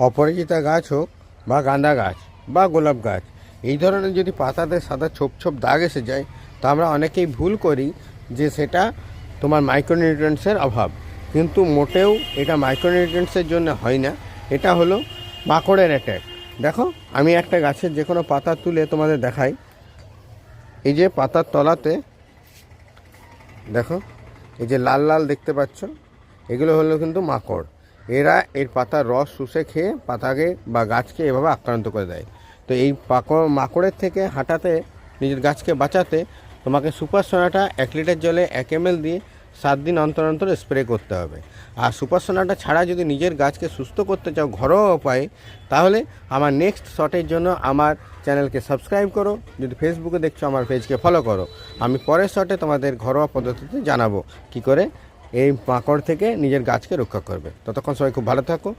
অপরাজিতা গাছ হোক বা গাঁদা গাছ বা গোলাপ গাছ, এই ধরনের যদি পাতাতে সাদা ছোপ ছোপ দাগ এসে যায়, তো আমরা অনেকেই ভুল করি যে সেটা তোমার মাইক্রোনিউট্রিয়েন্টসের অভাব। কিন্তু মোটেও এটা মাইক্রোনিউট্রিয়েন্টসের জন্য হয় না, এটা হলো মাকড়ের অ্যাটাক। দেখো, আমি একটা গাছের যে কোনো পাতা তুলে তোমাদের দেখাই। এই যে পাতার তলাতে দেখো, এই যে লাল লাল দেখতে পাচ্ছ, এগুলো হলো কিন্তু মাকড়। এরা এর পাতার রস শুষে খেয়ে পাতাকে বা গাছকে এভাবে আক্রান্ত করে দেয়। তো এই মাকড়ের থেকে হাঁটাতে, নিজের গাছকে বাঁচাতে তোমাকে সুপার সোনাটা 1 লিটার জলে 1 ml দিয়ে 7 দিন অন্তর অন্তর স্প্রে করতে হবে। আর সুপার সোনাটা ছাড়া যদি নিজের গাছকে সুস্থ করতে চাও ঘরোয়া উপায়ে, তাহলে আমার নেক্সট শটের জন্য আমার চ্যানেলকে সাবস্ক্রাইব করো। যদি ফেসবুকে দেখছো, আমার পেজকে ফলো করো। আমি পরের শটে তোমাদের ঘরোয়া পদ্ধতিতে জানাবো কী করে এই মাকড় থেকে নিজের গাছকে রক্ষা করবে। ততক্ষণ সবাই খুব ভালো থাকো।